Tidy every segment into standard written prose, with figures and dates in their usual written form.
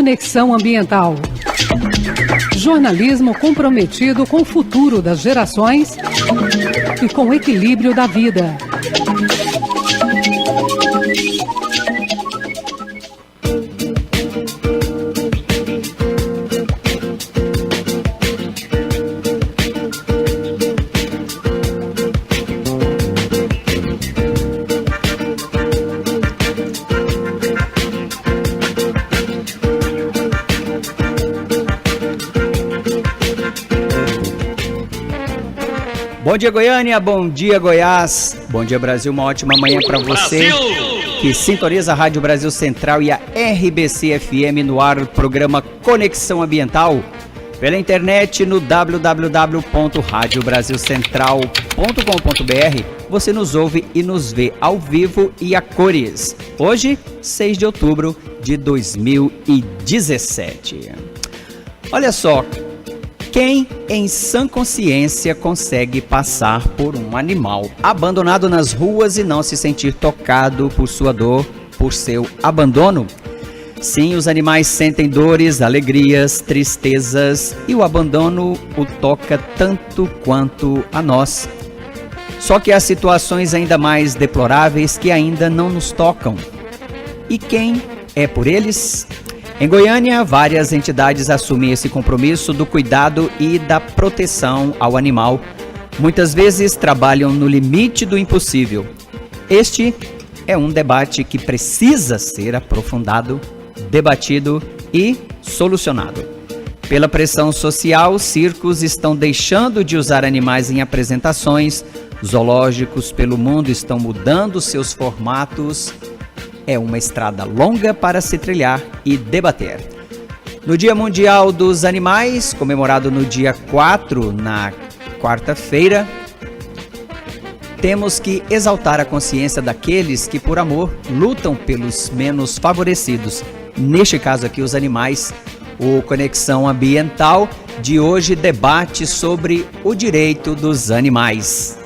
Conexão Ambiental. Jornalismo comprometido com o futuro das gerações e com o equilíbrio da vida. Bom dia, Goiânia, bom dia, Goiás, bom dia, Brasil, uma ótima manhã para você que sintoniza a Rádio Brasil Central e a RBC FM no ar, programa Conexão Ambiental, pela internet no www.radiobrasilcentral.com.br. Você nos ouve e nos vê ao vivo e a cores. Hoje, 6 de outubro de 2017. Olha só, quem em sã consciência consegue passar por um animal abandonado nas ruas e não se sentir tocado por sua dor, por seu abandono? Sim, os animais sentem dores, alegrias, tristezas e o abandono o toca tanto quanto a nós. Só que há situações ainda mais deploráveis que ainda não nos tocam. E quem é por eles? Em Goiânia, várias entidades assumem esse compromisso do cuidado e da proteção ao animal. Muitas vezes trabalham no limite do impossível. Este é um debate que precisa ser aprofundado, debatido e solucionado. Pela pressão social, circos estão deixando de usar animais em apresentações, zoológicos pelo mundo estão mudando seus formatos. É uma estrada longa para se trilhar e debater. No Dia Mundial dos Animais, comemorado no dia 4, na quarta-feira, temos que exaltar a consciência daqueles que, por amor, lutam pelos menos favorecidos. Neste caso aqui, os animais. O Conexão Ambiental de hoje debate sobre o direito dos animais.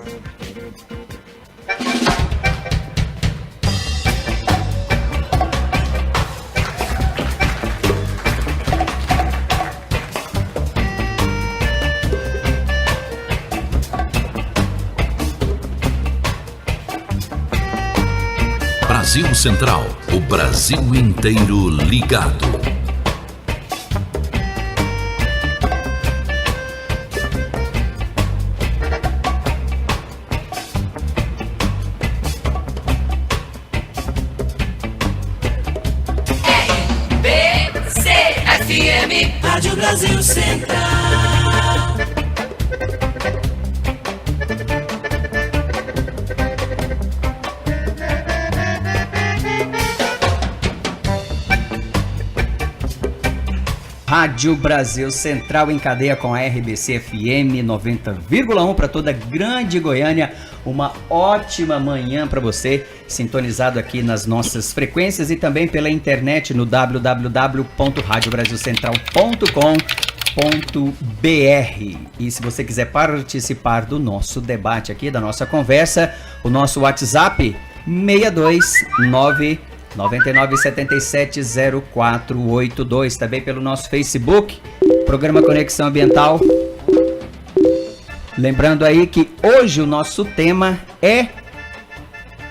Brasil Central, o Brasil inteiro ligado. RBC FM, Rádio Brasil Central. Rádio Brasil Central em cadeia com a RBC FM 90,1 para toda a grande Goiânia. Uma ótima manhã para você, sintonizado aqui nas nossas frequências e também pela internet no www.radiobrasilcentral.com.br. E se você quiser participar do nosso debate aqui, da nossa conversa, o nosso WhatsApp 629 99770482, também pelo nosso Facebook, Programa Conexão Ambiental. Lembrando aí que hoje o nosso tema é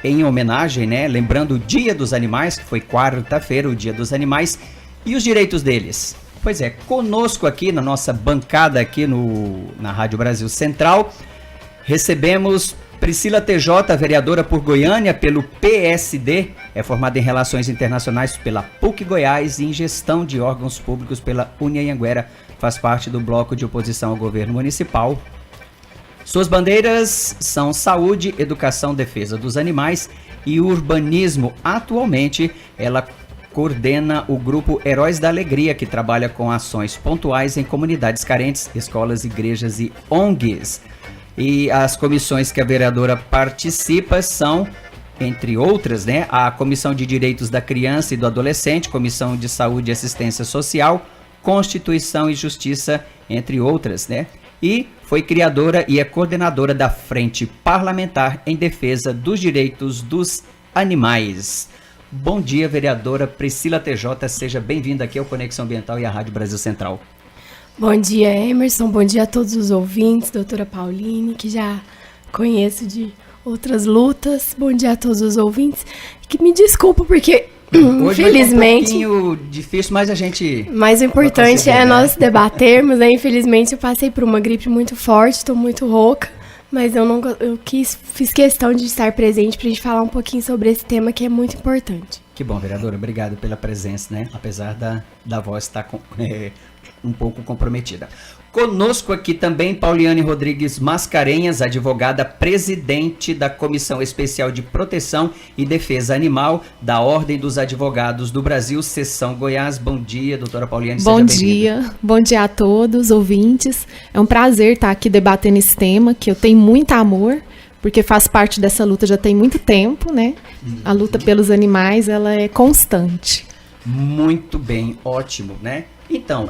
em homenagem, né? Lembrando o Dia dos Animais, que foi quarta-feira, o Dia dos Animais, e os direitos deles. Pois é, conosco aqui na nossa bancada aqui na Rádio Brasil Central, recebemos Priscila TJ, vereadora por Goiânia pelo PSD, é formada em Relações Internacionais pela PUC Goiás e em Gestão de Órgãos Públicos pela Unianhanguera, faz parte do bloco de oposição ao governo municipal. Suas bandeiras são saúde, educação, defesa dos animais e urbanismo. Atualmente, ela coordena o grupo Heróis da Alegria, que trabalha com ações pontuais em comunidades carentes, escolas, igrejas e ONGs. E as comissões que a vereadora participa são, entre outras, né, a Comissão de Direitos da Criança e do Adolescente, Comissão de Saúde e Assistência Social, Constituição e Justiça, entre outras, né? E foi criadora e é coordenadora da Frente Parlamentar em Defesa dos Direitos dos Animais. Bom dia, vereadora Priscila TJ, seja bem-vinda aqui ao Conexão Ambiental e à Rádio Brasil Central. Bom dia, Emerson, bom dia a todos os ouvintes, doutora Pauline, que já conheço de outras lutas. Bom dia a todos os ouvintes, que me desculpa porque, hoje infelizmente... Vai ser um pouquinho difícil, mas a gente... Mas o importante é nós debatermos, né? Infelizmente eu passei por uma gripe muito forte, estou muito rouca, mas fiz questão de estar presente para a gente falar um pouquinho sobre esse tema que é muito importante. Que bom, vereadora, obrigado pela presença, né? Apesar da voz estar um pouco comprometida. Conosco aqui também Pauliane Rodrigues Mascarenhas, advogada presidente da Comissão Especial de Proteção e Defesa Animal da Ordem dos Advogados do Brasil, Seção Goiás. Bom dia, doutora Pauliane, seja bem-vinda. Bom dia a todos, ouvintes. É um prazer estar aqui debatendo esse tema, que eu tenho muito amor, porque faz parte dessa luta já tem muito tempo, né? A luta pelos animais, ela é constante. Muito bem, ótimo, né? Então,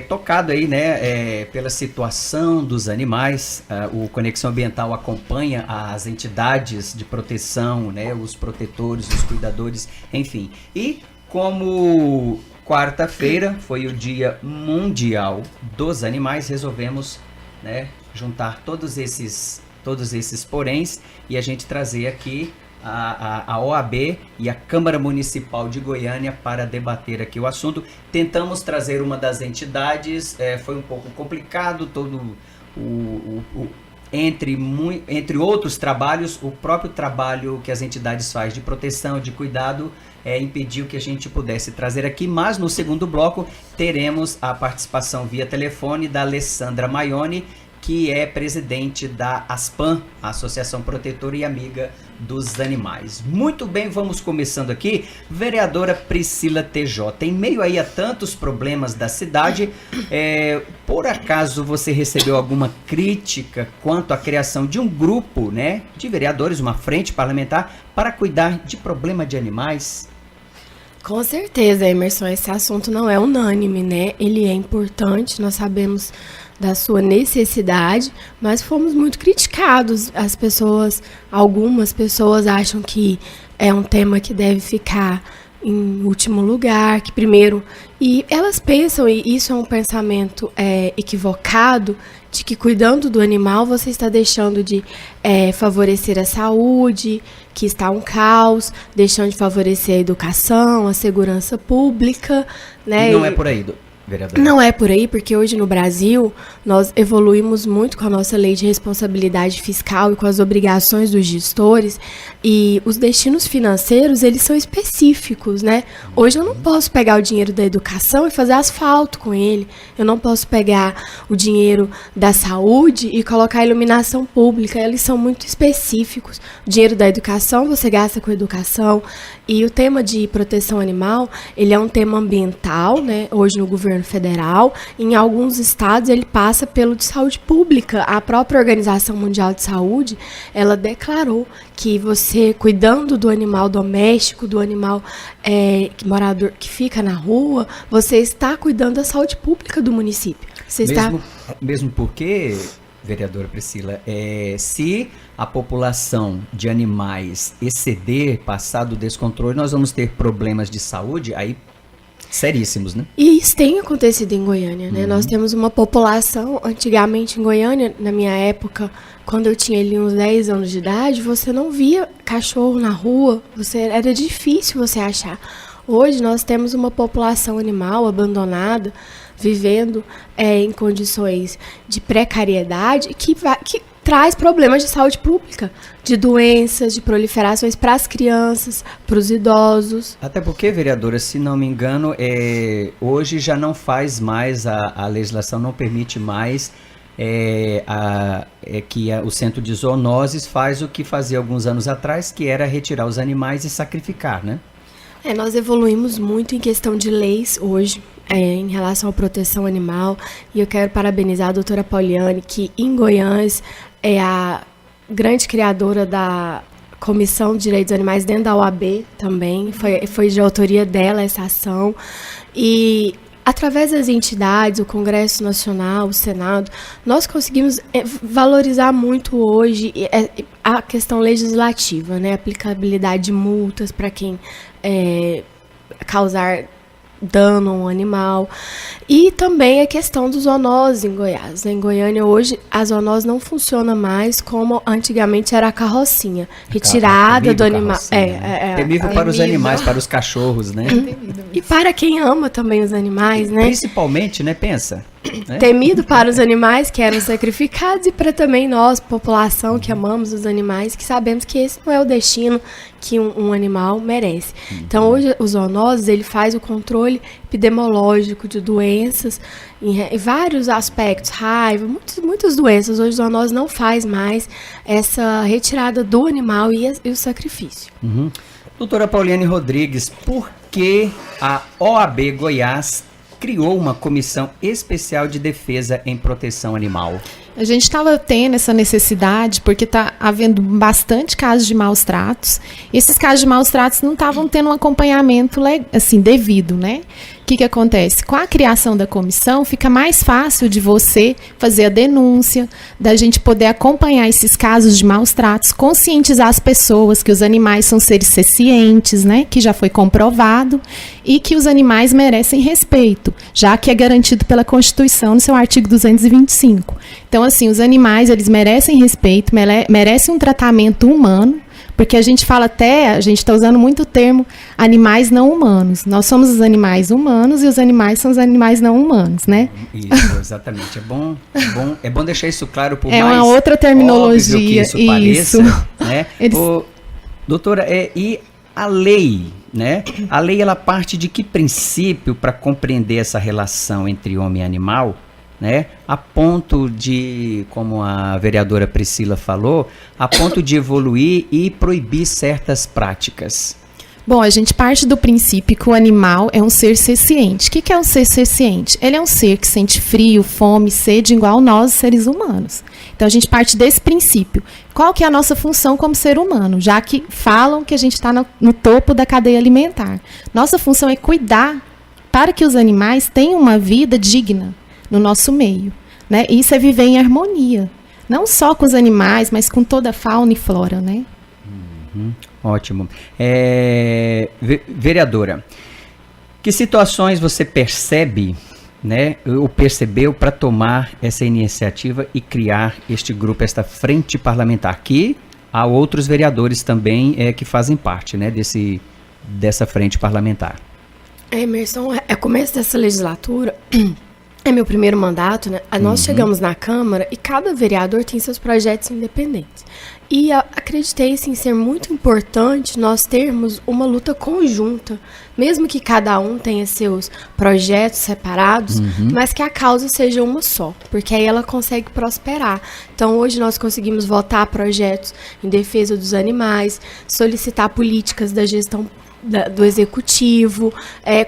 tocado aí, né, pela situação dos animais, o Conexão Ambiental acompanha as entidades de proteção, né, os protetores, os cuidadores, enfim. E como quarta-feira foi o Dia Mundial dos Animais, resolvemos, né, juntar todos esses poréns e a gente trazer aqui a OAB e a Câmara Municipal de Goiânia para debater aqui o assunto. Tentamos trazer uma das entidades, foi um pouco complicado, entre outros trabalhos, o próprio trabalho que as entidades fazem de proteção, de cuidado, impediu que a gente pudesse trazer aqui, mas no segundo bloco teremos a participação via telefone da Alessandra Maione, que é presidente da ASPAN, Associação Protetora e Amiga dos Animais. Muito bem, vamos começando aqui. Vereadora Priscila TJ, em meio aí a tantos problemas da cidade, por acaso você recebeu alguma crítica quanto à criação de um grupo, né, de vereadores, uma frente parlamentar, para cuidar de problema de animais? Com certeza, Emerson, esse assunto não é unânime, né? Ele é importante, nós sabemos da sua necessidade, mas fomos muito criticados. Algumas pessoas acham que é um tema que deve ficar em último lugar, que primeiro... E elas pensam, e isso é um pensamento equivocado, de que cuidando do animal você está deixando de favorecer a saúde, que está um caos, deixando de favorecer a educação, a segurança pública, né? E não é por aí, vereadora. Não é por aí, porque hoje no Brasil nós evoluímos muito com a nossa lei de responsabilidade fiscal e com as obrigações dos gestores, e os destinos financeiros, eles são específicos, né? Hoje eu não posso pegar o dinheiro da educação e fazer asfalto com ele, eu não posso pegar o dinheiro da saúde e colocar iluminação pública, eles são muito específicos. O dinheiro da educação você gasta com educação, e o tema de proteção animal, ele é um tema ambiental, né? Hoje no governo federal, em alguns estados ele passa pelo de saúde pública. A própria Organização Mundial de Saúde, ela declarou que você, cuidando do animal doméstico, do animal morador que fica na rua, você está cuidando da saúde pública do município. Mesmo porque, vereadora Priscila, se a população de animais exceder, passar do descontrole, nós vamos ter problemas de saúde aí seríssimos, né? E isso tem acontecido em Goiânia, né? Nós temos uma população, antigamente em Goiânia, na minha época, quando eu tinha ali uns 10 anos de idade, você não via cachorro na rua, era difícil você achar. Hoje nós temos uma população animal abandonada, vivendo em condições de precariedade, que traz problemas de saúde pública, de doenças, de proliferações para as crianças, para os idosos. Até porque, vereadora, se não me engano, hoje já não faz mais, a legislação não permite mais que o Centro de Zoonoses faz o que fazia alguns anos atrás, que era retirar os animais e sacrificar, né? Nós evoluímos muito em questão de leis hoje, em relação à proteção animal, e eu quero parabenizar a doutora Pauliane, que em Goiânia é a grande criadora da Comissão de Direitos dos Animais dentro da OAB também, foi de autoria dela essa ação, e através das entidades, o Congresso Nacional, o Senado, nós conseguimos valorizar muito hoje a questão legislativa, né? Aplicabilidade de multas para quem causar dano a um animal. E também a questão dos zoonoses em Goiás. Em Goiânia, hoje, a zoonose não funciona mais como antigamente era a carrocinha. Retirada do animal. Temível para os animais, para os cachorros, né? E para quem ama também os animais, né? Principalmente, né? Pensa. Né? Temido para os animais que eram sacrificados e para também nós, população que amamos os animais, que sabemos que esse não é o destino que um animal merece. Então, hoje, os zoonoses, ele faz o controle epidemiológico de doenças em vários aspectos, raiva, muitas doenças. Hoje, os zoonoses não faz mais essa retirada do animal e o sacrifício. Doutora Pauliane Rodrigues, por que a OAB Goiás criou uma comissão especial de defesa em proteção animal? A gente estava tendo essa necessidade porque está havendo bastante casos de maus tratos. Esses casos de maus tratos não estavam tendo um acompanhamento assim, devido, né? O que acontece? Com a criação da comissão, fica mais fácil de você fazer a denúncia, da gente poder acompanhar esses casos de maus tratos, conscientizar as pessoas que os animais são seres sencientes, né? Que já foi comprovado, e que os animais merecem respeito, já que é garantido pela Constituição no seu artigo 225. Então, assim, os animais, eles merecem respeito, merecem um tratamento humano, porque a gente está usando muito o termo animais não humanos. Nós somos os animais humanos e os animais são os animais não humanos, né? Isso, exatamente. É bom deixar isso claro, por mais uma outra terminologia, óbvio que isso pareça, né? Doutora, e a lei, né? A lei, ela parte de que princípio para compreender essa relação entre homem e animal, né? A ponto de, como a vereadora Priscila falou, a ponto de evoluir e proibir certas práticas? Bom, a gente parte do princípio que o animal é um ser senciente. O que é um ser senciente? Ele é um ser que sente frio, fome, sede, igual nós, seres humanos. Então, a gente parte desse princípio. Qual que é a nossa função como ser humano? Já que falam que a gente está no topo da cadeia alimentar. Nossa função é cuidar para que os animais tenham uma vida digna no nosso meio, né? Isso é viver em harmonia, não só com os animais, mas com toda a fauna e flora, né? Ótimo. Vereadora, que situações você percebe, né, ou percebeu para tomar essa iniciativa e criar este grupo, esta frente parlamentar, que há outros vereadores também que fazem parte, né, dessa frente parlamentar? Emerson, é começo dessa legislatura. É meu primeiro mandato, né? Nós chegamos na Câmara e cada vereador tem seus projetos independentes. E acreditei, assim, ser muito importante nós termos uma luta conjunta, mesmo que cada um tenha seus projetos separados, mas que a causa seja uma só, porque aí ela consegue prosperar. Então, hoje nós conseguimos votar projetos em defesa dos animais, solicitar políticas da gestão do executivo,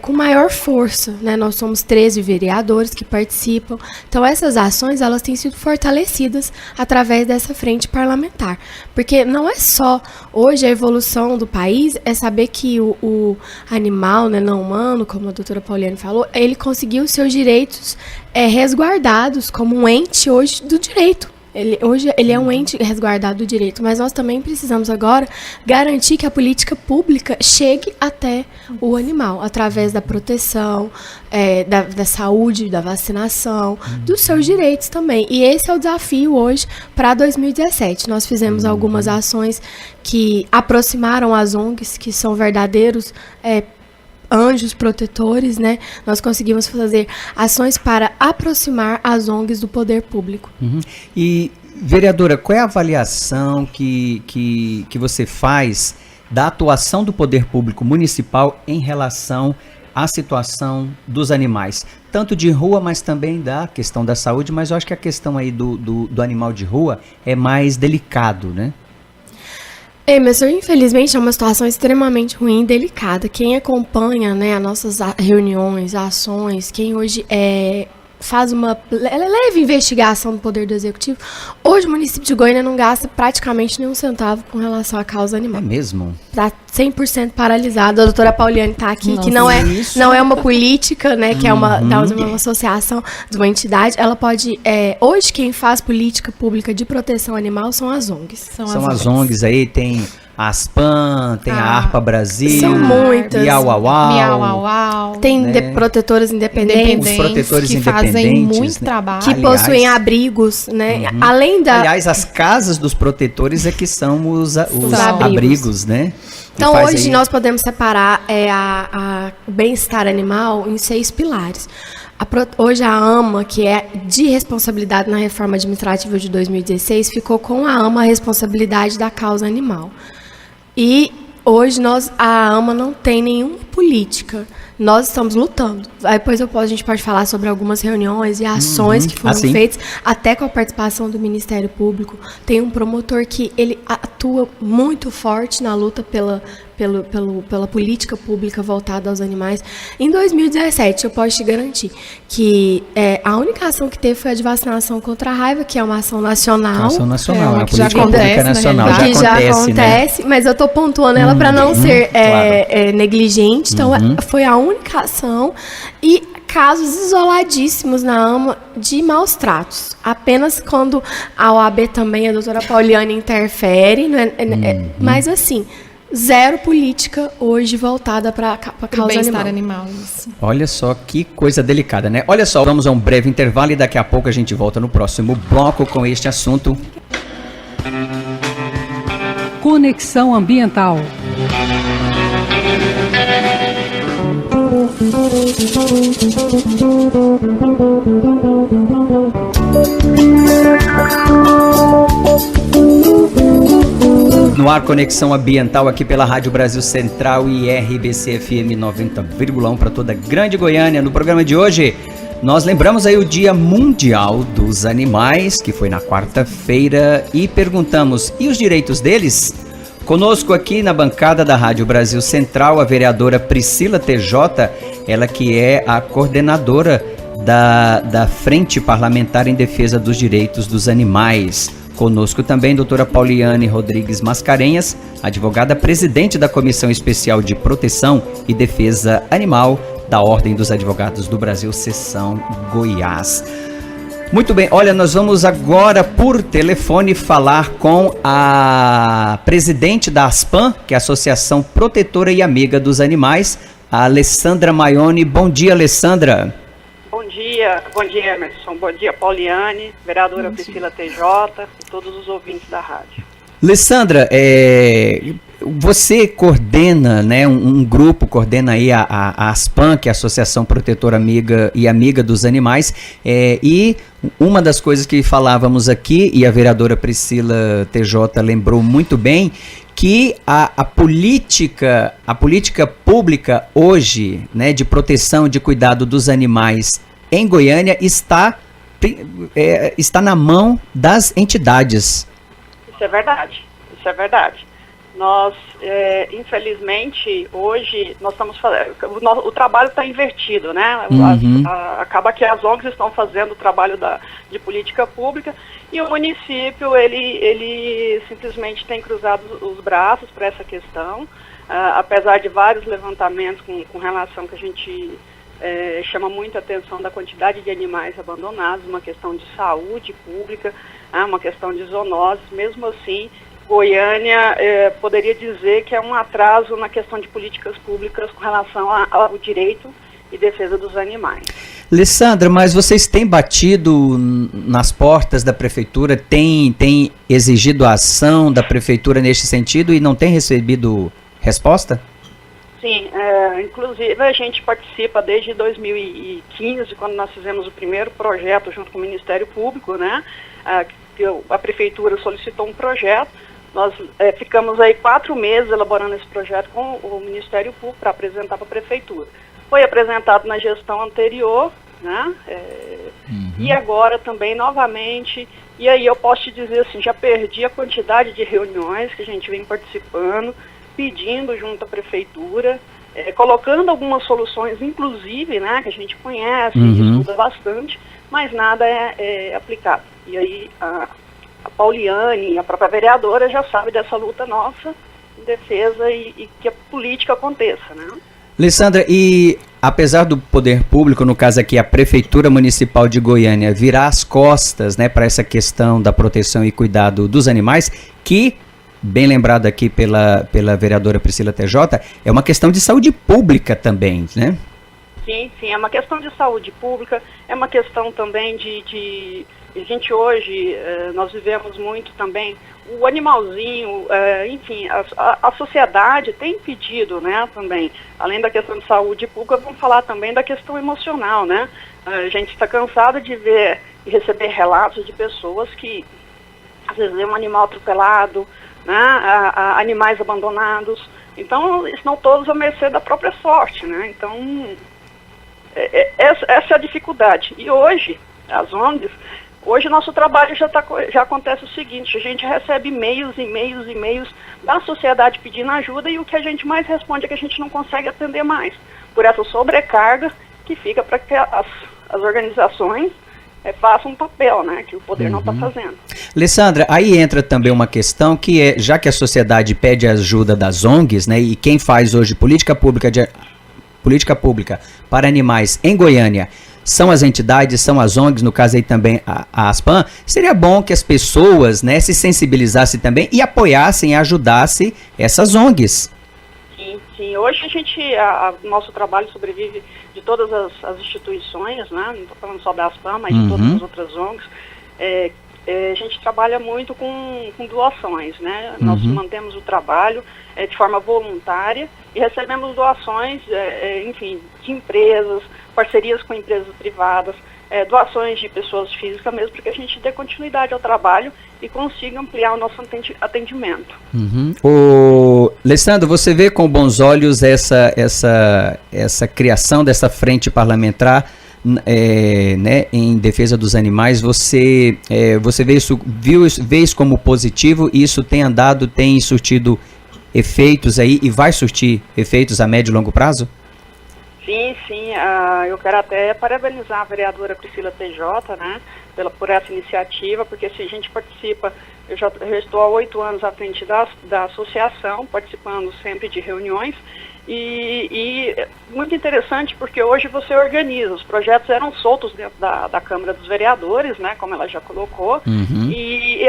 com maior força, né? Nós somos 13 vereadores que participam. Então, essas ações, elas têm sido fortalecidas através dessa frente parlamentar. Porque não é só, hoje, a evolução do país, é saber que o animal, né, não humano, como a doutora Pauliane falou, ele conseguiu seus direitos resguardados como um ente, hoje, do direito. Hoje ele é um ente resguardado do direito, mas nós também precisamos agora garantir que a política pública chegue até o animal, através da proteção, da saúde, da vacinação, dos seus direitos também. E esse é o desafio hoje para 2017. Nós fizemos algumas ações que aproximaram as ONGs, que são verdadeiros anjos protetores, né? Nós conseguimos fazer ações para aproximar as ONGs do poder público. E, vereadora, qual é a avaliação que você faz da atuação do poder público municipal em relação à situação dos animais? Tanto de rua, mas também da questão da saúde, mas eu acho que a questão aí do animal de rua é mais delicado, né? Emerson, infelizmente é uma situação extremamente ruim e delicada. Quem acompanha, né, as nossas reuniões, ações, quem hoje faz uma leve investigação do Poder do Executivo, hoje o município de Goiânia não gasta praticamente nenhum centavo com relação à causa animal. É mesmo? Está 100% paralisado. A doutora Pauliane está aqui, Nossa, que não é uma política, né, que é uma associação de uma entidade. Ela pode... hoje quem faz política pública de proteção animal são as ONGs. São as ONGs aí, tem a Aspan, tem a Harpa Brasil. São muitas. Miau Au Au. Tem protetoras independentes. Os protetores que fazem independentes, muito né? trabalho. Que possuem abrigos, né? Além da... Aliás, as casas dos protetores é que são os abrigos, né? Então, hoje nós podemos separar o bem-estar animal em 6 pilares. Hoje a AMA, que é de responsabilidade na reforma administrativa de 2016, ficou com a AMA a responsabilidade da causa animal. E hoje a AMA não tem nenhuma política. Nós estamos lutando. Depois a gente pode falar sobre algumas reuniões e ações que foram feitas, até com a participação do Ministério Público. Tem um promotor que ele atua muito forte na luta pela política pública voltada aos animais. Em 2017, eu posso te garantir que a única ação que teve foi a de vacinação contra a raiva, que é uma ação nacional. Ação nacional, uma a que já política pública acontece, nacional. né? Já acontece, né? Mas eu estou pontuando ela para não ser negligente. Então, foi a única ação e casos isoladíssimos na AMA de maus tratos. Apenas quando a OAB também, a doutora Pauliane, interfere, né? Mas assim... Zero política hoje voltada para a causa bem-estar animal. Isso. Olha só que coisa delicada, né? Olha só, vamos a um breve intervalo e daqui a pouco a gente volta no próximo bloco com este assunto. Conexão Ambiental. No ar, Conexão Ambiental aqui pela Rádio Brasil Central e RBC FM 90,1 para toda a Grande Goiânia. No programa de hoje, nós lembramos aí o Dia Mundial dos Animais, que foi na quarta-feira, e perguntamos, e os direitos deles? Conosco aqui na bancada da Rádio Brasil Central, a vereadora Priscila TJ, ela que é a coordenadora da Frente Parlamentar em Defesa dos Direitos dos Animais. Conosco também, doutora Pauliane Rodrigues Mascarenhas, advogada presidente da Comissão Especial de Proteção e Defesa Animal da Ordem dos Advogados do Brasil, Seção Goiás. Muito bem, olha, nós vamos agora por telefone falar com a presidente da ASPAN, que é a Associação Protetora e Amiga dos Animais, a Alessandra Maione. Bom dia, Alessandra. Bom dia, Emerson. Bom dia, Pauliane, vereadora Priscila TJ e todos os ouvintes da rádio. Alessandra, você coordena, né, um grupo, coordena aí a ASPAN, que é a Associação Protetora Amiga e Amiga dos Animais, e uma das coisas que falávamos aqui, e a vereadora Priscila TJ lembrou muito bem, que a política pública hoje, né, de proteção, de cuidado dos animais em Goiânia está na mão das entidades. Isso é verdade. Nós, infelizmente, hoje, nós estamos fazendo, o trabalho está invertido, né? Acaba que as ONGs estão fazendo o trabalho de política pública e o município, ele simplesmente tem cruzado os braços para essa questão, apesar de vários levantamentos com relação que a gente chama muita atenção da quantidade de animais abandonados, uma questão de saúde pública, uma questão de zoonoses. Mesmo assim, Goiânia poderia dizer que é um atraso na questão de políticas públicas com relação ao direito e defesa dos animais. Alessandra, mas vocês têm batido nas portas da prefeitura, têm exigido a ação da prefeitura neste sentido e não tem recebido resposta? Sim, inclusive a gente participa desde 2015, quando nós fizemos o primeiro projeto junto com o Ministério Público, né? Que a prefeitura solicitou um projeto, nós ficamos aí 4 meses elaborando esse projeto com o Ministério Público para apresentar para a prefeitura. Foi apresentado na gestão anterior, né? E agora também novamente, e aí eu posso te dizer assim, já perdi a quantidade de reuniões que a gente vem participando, pedindo junto à prefeitura colocando algumas soluções, inclusive, né, que a gente conhece, estuda bastante, mas nada é aplicado. E aí a Pauliane, a própria vereadora, já sabe dessa luta nossa em defesa e que a política aconteça, né? Alessandra, e apesar do poder público, no caso aqui a Prefeitura Municipal de Goiânia, virar as costas, né, para essa questão da proteção e cuidado dos animais, que, bem lembrado aqui pela vereadora Priscila TJ, é uma questão de saúde pública também, né? Sim, é uma questão de saúde pública, é uma questão também de a gente hoje, nós vivemos muito também, o animalzinho, enfim, a sociedade tem pedido, né, também, além da questão de saúde pública, vamos falar também da questão emocional, né? A gente está cansado de ver e receber relatos de pessoas que, às vezes, vê um animal atropelado, né, animais abandonados, então, estão todos à mercê da própria sorte, né? Então, essa é a dificuldade. E hoje, as ONGs, hoje nosso trabalho já acontece o seguinte: a gente recebe e-mails da sociedade pedindo ajuda, e o que a gente mais responde é que a gente não consegue atender mais, por essa sobrecarga que fica para que as organizações façam um papel, né, que o poder não está fazendo. Alessandra, aí entra também uma questão que é, já que a sociedade pede ajuda das ONGs, né, e quem faz hoje política pública para animais em Goiânia são as entidades, são as ONGs, no caso aí também a ASPAN, seria bom que as pessoas, né, se sensibilizassem também e apoiassem, ajudassem essas ONGs. Sim. Hoje nosso trabalho sobrevive de todas as instituições, né, não estou falando só da ASPAN, mas de todas as outras ONGs. A gente trabalha muito com doações, né? Nós mantemos o trabalho de forma voluntária e recebemos doações, enfim, de empresas, parcerias com empresas privadas, doações de pessoas físicas mesmo, para que a gente dê continuidade ao trabalho e consiga ampliar o nosso atendimento. Alessandro, você vê com bons olhos essa criação dessa frente parlamentar, né, em defesa dos animais? Você vê isso como positivo, e isso tem surtido efeitos aí e vai surtir efeitos a médio e longo prazo? Sim, eu quero até parabenizar a vereadora Priscila TJ, né, por essa iniciativa, porque se a gente participa, eu já estou há 8 anos à frente da associação, participando sempre de reuniões, e muito interessante porque hoje você organiza, os projetos eram soltos dentro da Câmara dos Vereadores, né, como ela já colocou, e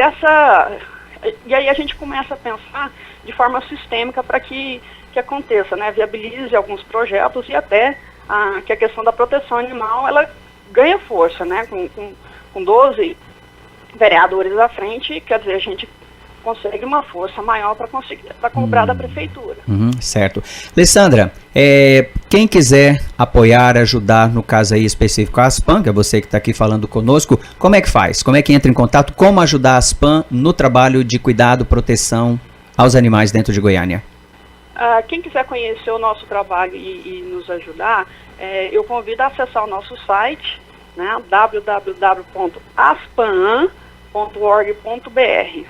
aí a gente começa a pensar de forma sistêmica para que aconteça, né, viabilize alguns projetos e até que a questão da proteção animal, ela ganha força, né, com 12 vereadores à frente, quer dizer, a gente consegue uma força maior para cobrar da prefeitura. Certo. Alessandra, quem quiser apoiar, ajudar, no caso aí específico a ASPAN, que é você que está aqui falando conosco, como é que faz? Como é que entra em contato? Como ajudar a ASPAN no trabalho de cuidado, proteção aos animais dentro de Goiânia? Quem quiser conhecer o nosso trabalho e nos ajudar, eu convido a acessar o nosso site, né, www.aspan.org.br.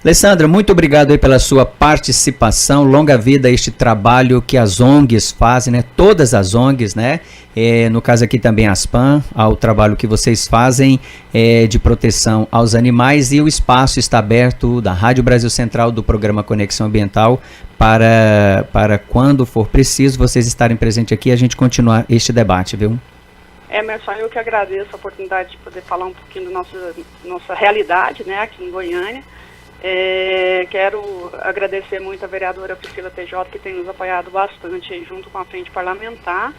Alessandra, muito obrigado aí pela sua participação, longa vida a este trabalho que as ONGs fazem, né? Todas as ONGs, né? No caso aqui também a ASPAN, ao trabalho que vocês fazem de proteção aos animais, e o espaço está aberto da Rádio Brasil Central, do programa Conexão Ambiental, para quando for preciso vocês estarem presentes aqui e a gente continuar este debate, viu? Emerson, eu que agradeço a oportunidade de poder falar um pouquinho da nossa realidade, né, aqui em Goiânia. Quero agradecer muito a vereadora Priscila TJ, que tem nos apoiado bastante junto com a frente parlamentar,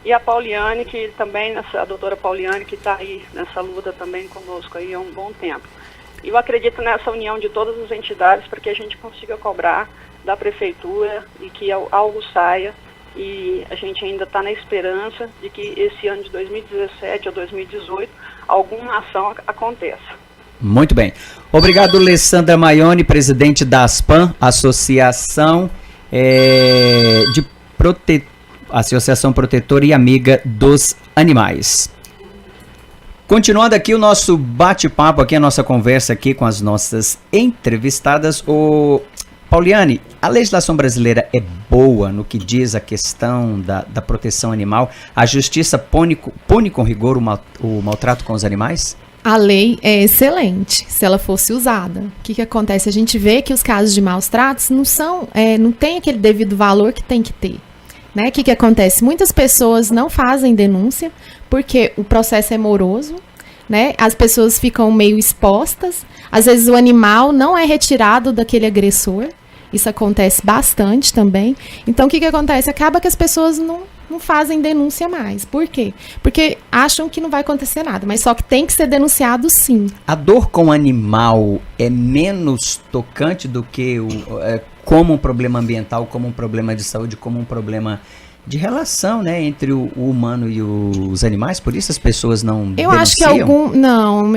e a Pauliane, que também, a doutora Pauliane, que está aí nessa luta também conosco aí há um bom tempo. E eu acredito nessa união de todas as entidades para que a gente consiga cobrar da prefeitura e que algo saia, e a gente ainda está na esperança de que esse ano de 2017 ou 2018 alguma ação aconteça. Muito bem. Obrigado, Alessandra Maione, presidente da ASPAN, Associação Associação Protetora e Amiga dos Animais. Continuando aqui o nosso bate-papo, aqui a nossa conversa aqui com as nossas entrevistadas. Pauliane, a legislação brasileira é boa no que diz a questão da proteção animal? A justiça pune com rigor o maltrato com os animais? A lei é excelente se ela fosse usada. O que acontece? A gente vê que os casos de maus tratos não tem aquele devido valor que tem que ter. Né? O que acontece? Muitas pessoas não fazem denúncia porque o processo é moroso, né? As pessoas ficam meio expostas. Às vezes o animal não é retirado daquele agressor. Isso acontece bastante também. Então, o que acontece? Acaba que as pessoas não fazem denúncia mais. Por quê? Porque acham que não vai acontecer nada, mas só que tem que ser denunciado sim. A dor com o animal é menos tocante do que como um problema ambiental, como um problema de saúde, como um problema de relação, né, entre o humano e os animais? Por isso as pessoas não denunciam?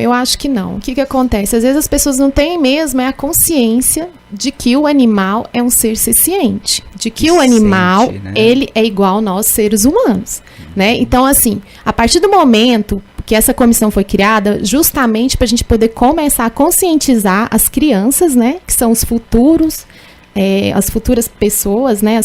Eu acho que não. O que acontece? Às vezes as pessoas não têm mesmo a consciência de que o animal é um ser senciente, de que o animal, né? Ele é igual a nós, seres humanos, né? Então, assim, a partir do momento que essa comissão foi criada, justamente para a gente poder começar a conscientizar as crianças, né, que são os futuros, as futuras pessoas, né,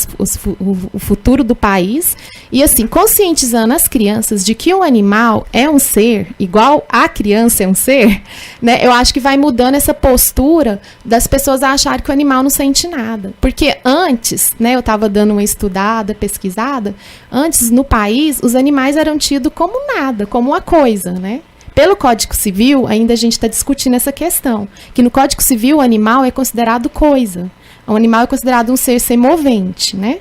o futuro do país, e assim, conscientizando as crianças de que o animal é um ser, igual a criança é um ser, né, eu acho que vai mudando essa postura das pessoas acharem que o animal não sente nada. Porque antes, né, eu estava dando uma estudada, pesquisada, antes no país, os animais eram tidos como nada, como uma coisa, né? Pelo Código Civil, ainda a gente está discutindo essa questão, que no Código Civil o animal é considerado coisa. O animal é considerado um ser semovente, né?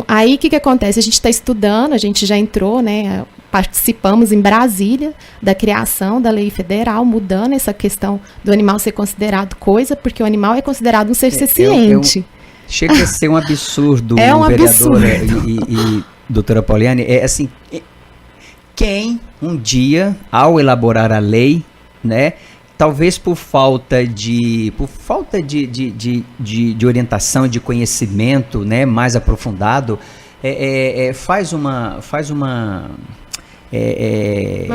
Aí o que acontece? A gente está estudando, a gente já entrou, né? Participamos em Brasília da criação da lei federal, mudando essa questão do animal ser considerado coisa, porque o animal é considerado um ser senciente. Chega a ser um absurdo, é um vereadora absurdo. E doutora Pauliane, assim, quem um dia, ao elaborar a lei, né, talvez por falta de orientação, de conhecimento, né, mais aprofundado, faz uma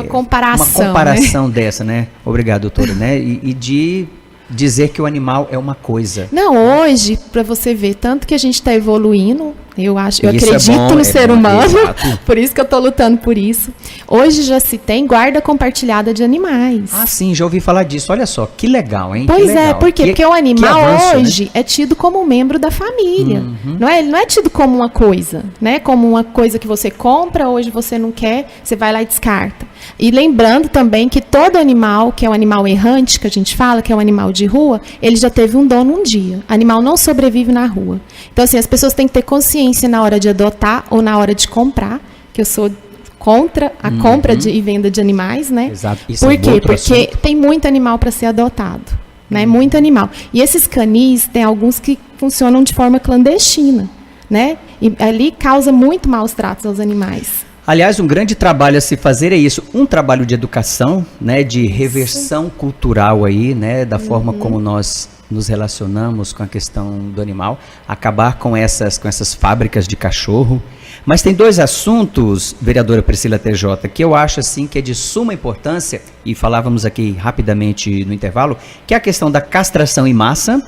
comparação, né? Dessa, né? Obrigado, doutora, né? E de dizer que o animal é uma coisa. Não, hoje, para você ver, tanto que a gente está evoluindo, eu acredito no ser humano, por isso que eu estou lutando por isso. Hoje já se tem guarda compartilhada de animais. Ah, sim, já ouvi falar disso. Olha só, que legal, hein? Pois é, por quê? Porque o animal avanço, hoje, né, é tido como um membro da família. Uhum. Ele não é tido como uma coisa, né? Como uma coisa que você compra, hoje você não quer, você vai lá e descarta. E lembrando também que todo animal, que é um animal errante, que a gente fala, que é um animal de rua, ele já teve um dono um dia. Animal não sobrevive na rua. Então, assim, as pessoas têm que ter consciência na hora de adotar ou na hora de comprar, que eu sou contra a compra e venda de animais, né? Exato. Isso por quê? Porque tem muito animal para ser adotado, né? Muito animal. E esses canis, tem alguns que funcionam de forma clandestina, né? E ali causa muito maus tratos aos animais. Aliás, um grande trabalho a se fazer é isso, um trabalho de educação, né, de reversão cultural aí, né, da forma como nós nos relacionamos com a questão do animal, acabar com essas fábricas de cachorro. Mas tem dois assuntos, vereadora Priscila TJ, que eu acho assim que é de suma importância, e falávamos aqui rapidamente no intervalo, que é a questão da castração em massa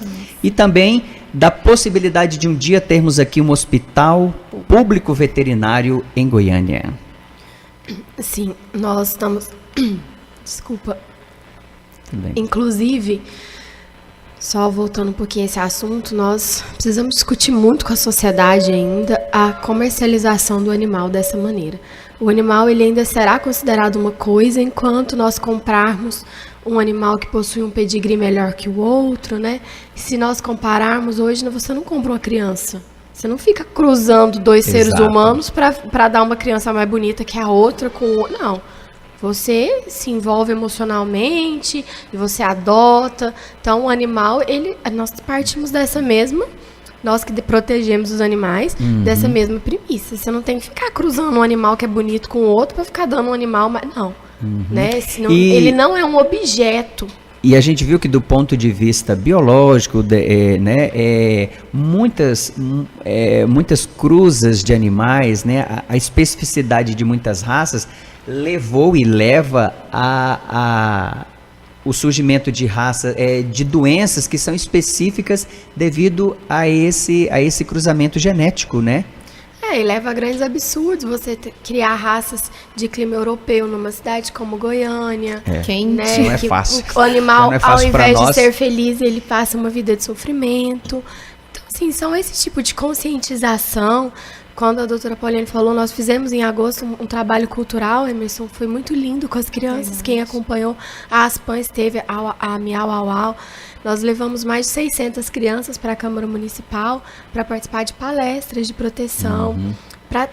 e também da possibilidade de um dia termos aqui um hospital público veterinário em Goiânia. Sim, nós estamos... Desculpa. Inclusive, só voltando um pouquinho a esse assunto, nós precisamos discutir muito com a sociedade ainda a comercialização do animal dessa maneira. O animal ele ainda será considerado uma coisa enquanto nós comprarmos um animal que possui um pedigree melhor que o outro, né? Se nós compararmos, hoje você não compra uma criança. Você não fica cruzando dois seres humanos para dar uma criança mais bonita que a outra com o outro. Não. Você se envolve emocionalmente e você adota. Então, o animal, nós partimos dessa mesma... Nós que protegemos os animais dessa mesma premissa. Você não tem que ficar cruzando um animal que é bonito com o outro para ficar dando um animal... Não. Né? Senão, ele não é um objeto. E a gente viu que do ponto de vista biológico, muitas cruzas de animais, né, a especificidade de muitas raças levou e leva a o surgimento de raça, de doenças que são específicas devido a esse cruzamento genético, né? E leva a grandes absurdos você criar raças de clima europeu numa cidade como Goiânia. Quente. Né? Não é fácil. O animal, Não é fácil ao invés pra de nós. ser feliz, ele passa uma vida de sofrimento. Então, assim, são esse tipo de conscientização. Quando a doutora Pauliane falou, nós fizemos em agosto um trabalho cultural, Emerson, foi muito lindo com as crianças. Quem acompanhou a Aspan esteve, a Miau Au Au. Nós levamos mais de 600 crianças para a Câmara Municipal para participar de palestras de proteção, para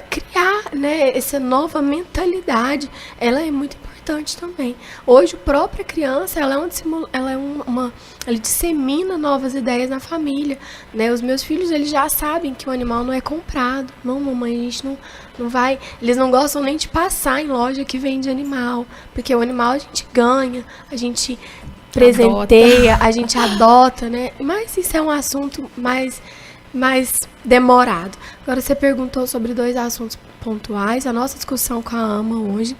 criar, né, essa nova mentalidade. Ela é muito importante também. Hoje, a própria criança, ela dissemina novas ideias na família, né? Os meus filhos, eles já sabem que o animal não é comprado. Não, mamãe, a gente não vai... Eles não gostam nem de passar em loja que vende animal, porque o animal a gente ganha, a gente presenteia, a gente adota, né? Mas isso é um assunto mais demorado. Agora, você perguntou sobre 2 assuntos pontuais. A nossa discussão com a AMA hoje,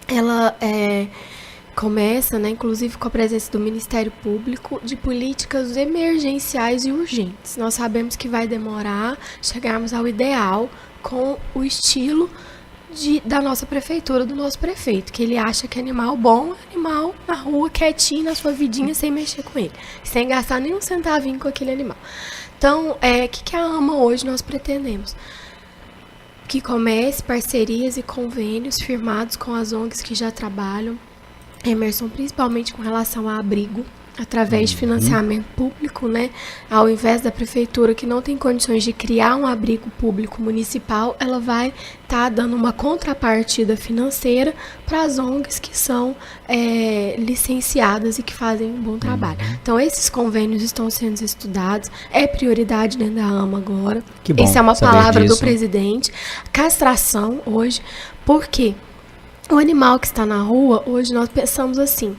ela começa, né, inclusive com a presença do Ministério Público, de políticas emergenciais e urgentes. Nós sabemos que vai demorar chegarmos ao ideal com o estilo da nossa prefeitura, do nosso prefeito, que ele acha que animal bom é animal na rua, quietinho, na sua vidinha, sem mexer com ele, sem gastar nem um centavinho com aquele animal. Então, o que a AMA hoje nós pretendemos? Que comece parcerias e convênios firmados com as ONGs que já trabalham, Emerson, principalmente com relação a abrigo, através de financiamento público, né? Ao invés da prefeitura, que não tem condições de criar um abrigo público municipal, ela vai estar dando uma contrapartida financeira para as ONGs que são licenciadas e que fazem um bom trabalho. Então, esses convênios estão sendo estudados, é prioridade dentro da AMA agora. Que bom Essa é uma saber palavra disso. do presidente. Castração hoje, por quê? O animal que está na rua, hoje nós pensamos assim,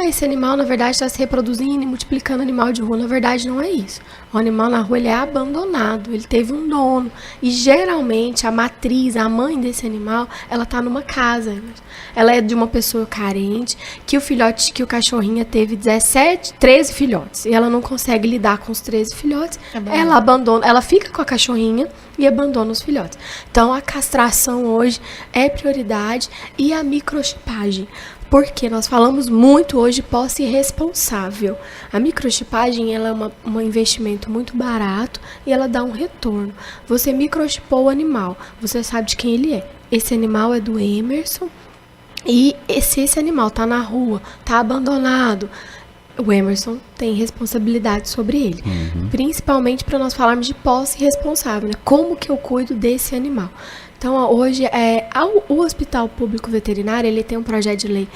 esse animal na verdade está se reproduzindo e multiplicando animal de rua. Na verdade não é isso. O animal na rua, ele é abandonado, ele teve um dono. E geralmente a matriz, a mãe desse animal, ela está numa casa. Ela é de uma pessoa carente, que o cachorrinho teve 13 filhotes. E ela não consegue lidar com os 13 filhotes. Ela abandona, ela fica com a cachorrinha e abandona os filhotes. Então a castração hoje é prioridade e a microchipagem. Porque nós falamos muito hoje de posse responsável. A microchipagem, ela é um investimento muito barato e ela dá um retorno. Você microchipou o animal, você sabe de quem ele é. Esse animal é do Emerson e se esse animal está na rua, está abandonado, o Emerson tem responsabilidade sobre ele. Principalmente para nós falarmos de posse responsável, né? Como que eu cuido desse animal? Então, hoje, o Hospital Público Veterinário, ele tem um projeto de lei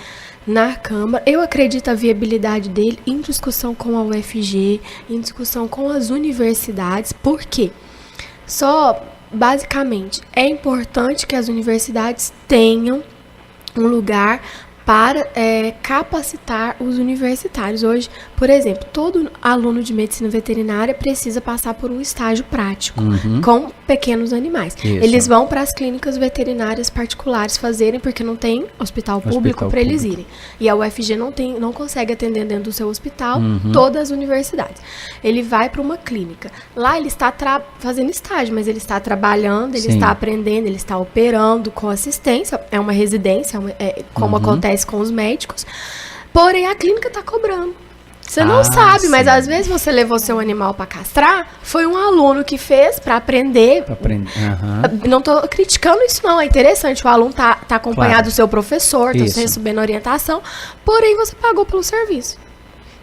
na Câmara. Eu acredito a viabilidade dele em discussão com a UFG, em discussão com as universidades. Por quê? Basicamente, é importante que as universidades tenham um lugar para capacitar os universitários. Hoje, por exemplo, todo aluno de medicina veterinária precisa passar por um estágio prático com pequenos animais. Isso. Eles vão para as clínicas veterinárias particulares fazerem, porque não tem hospital público para eles irem. E a UFG não consegue atender dentro do seu hospital todas as universidades. Ele vai para uma clínica. Lá ele está fazendo estágio, mas ele está trabalhando, ele está aprendendo, ele está operando com assistência. É uma residência, como acontece com os médicos, porém a clínica está cobrando. Você não sabe, mas às vezes você levou seu animal para castrar, foi um aluno que fez para aprender. Não estou criticando isso não, é interessante, o aluno tá acompanhado do seu professor, está recebendo orientação, porém você pagou pelo serviço.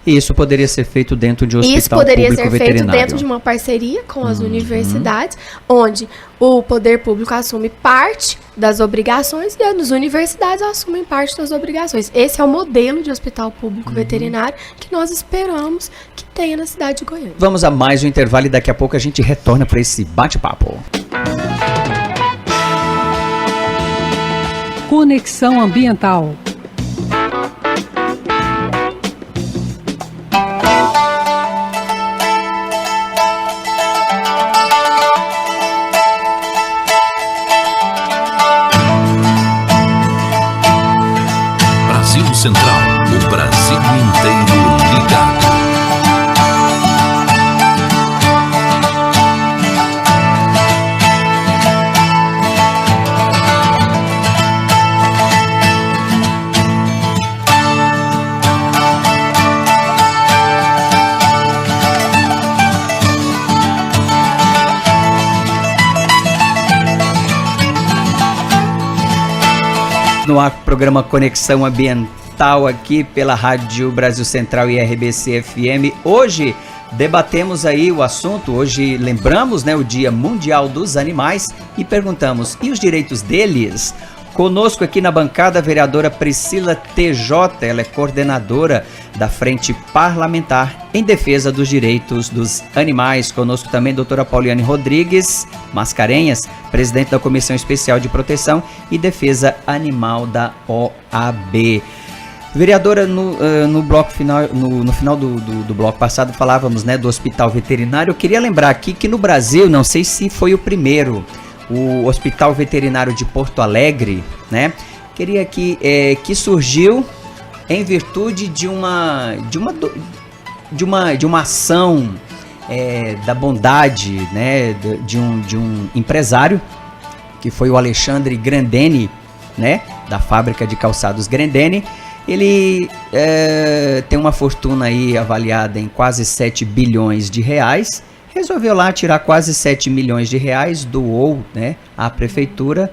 Isso poderia ser feito dentro de um hospital Isso poderia público ser feito veterinário. dentro de uma parceria com as universidades, onde o poder público assume parte das obrigações e as universidades assumem parte das obrigações. Esse é o modelo de hospital público veterinário que nós esperamos que tenha na cidade de Goiânia. Vamos a mais um intervalo e daqui a pouco a gente retorna para esse bate-papo. Conexão Ambiental. Central, o Brasil no ar com o programa Conexão Ambiental aqui pela Rádio Brasil Central e RBC FM. Hoje debatemos aí o assunto, hoje lembramos, né, o Dia Mundial dos Animais e perguntamos, e os direitos deles? Conosco aqui na bancada a vereadora Priscila TJ, ela é coordenadora da Frente Parlamentar em Defesa dos Direitos dos Animais. Conosco também a doutora Pauliane Rodrigues Mascarenhas, presidente da Comissão Especial de Proteção e Defesa Animal da OAB. Vereadora, no bloco final, no final do bloco passado falávamos, né, do hospital veterinário. Eu queria lembrar aqui que no Brasil, não sei se foi o primeiro, o Hospital Veterinário de Porto Alegre, né? Queria que surgiu em virtude de uma ação da bondade, né? De um empresário que foi o Alexandre Grandene, né? Da fábrica de calçados Grandene. Ele tem uma fortuna aí avaliada em quase 7 bilhões de reais. Resolveu lá tirar quase 7 milhões de reais, doou, né, à prefeitura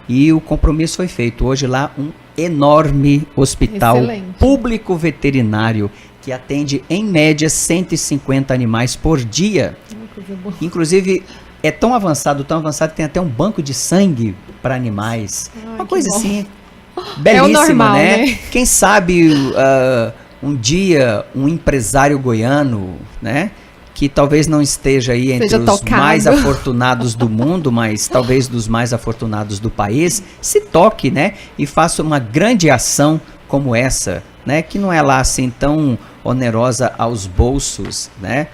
e o compromisso foi feito. Hoje lá um enorme hospital público veterinário que atende em média 150 animais por dia. Inclusive é tão avançado que tem até um banco de sangue para animais. Uma coisa assim belíssima, normal, né? Quem sabe um dia um empresário goiano, né, que talvez não esteja aí entre os mais afortunados do mundo, mas talvez dos mais afortunados do país, se toque, né, e faça uma grande ação como essa, né, que não é lá assim tão onerosa aos bolsos, né,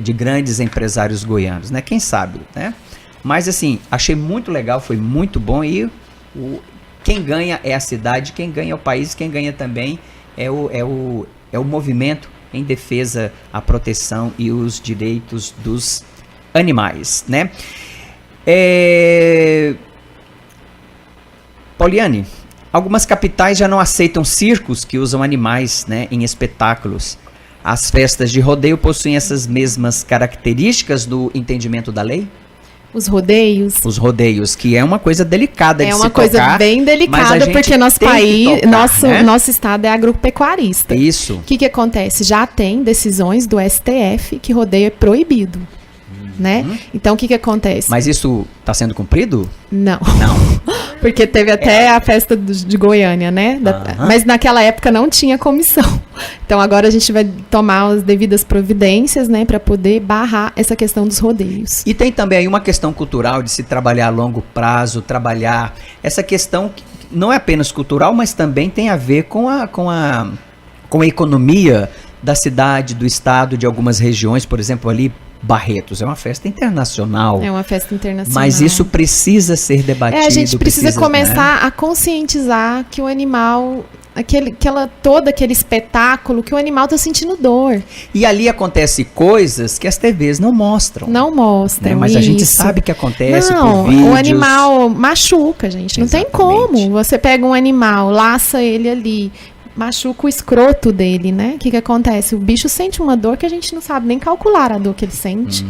de grandes empresários goianos, né, quem sabe, né? Mas assim, achei muito legal, foi muito bom e quem ganha é a cidade, quem ganha é o país, quem ganha também é o movimento em defesa à proteção e os direitos dos animais, né? Pauliane, algumas capitais já não aceitam circos que usam animais, né, em espetáculos. As festas de rodeio possuem essas mesmas características do entendimento da lei? Os rodeios. Os rodeios, que é uma coisa delicada de se tocar. É uma coisa bem delicada, porque nosso país, tocar, nosso estado é agropecuarista. Isso. O que acontece? Já tem decisões do STF que rodeio é proibido, né? Então, o que acontece? Mas isso está sendo cumprido? Não. Porque teve até a festa de Goiânia, né? Mas naquela época não tinha comissão. Então agora a gente vai tomar as devidas providências, né, para poder barrar essa questão dos rodeios. E tem também aí uma questão cultural de se trabalhar a longo prazo, trabalhar essa questão que não é apenas cultural, mas também tem a ver com a economia da cidade, do estado, de algumas regiões, por exemplo, ali Barretos, é uma festa internacional. É uma festa internacional. Mas isso precisa ser debatido. A gente precisa começar, né, a conscientizar que o animal, todo aquele espetáculo, que o animal está sentindo dor. E ali acontece coisas que as TVs não mostram. Não mostram, né? Mas a gente sabe que acontece por vídeos. O animal machuca, gente. Não tem como. Você pega um animal, laça ele ali, machuca o escroto dele, né? O que acontece? O bicho sente uma dor que a gente não sabe nem calcular a dor que ele sente.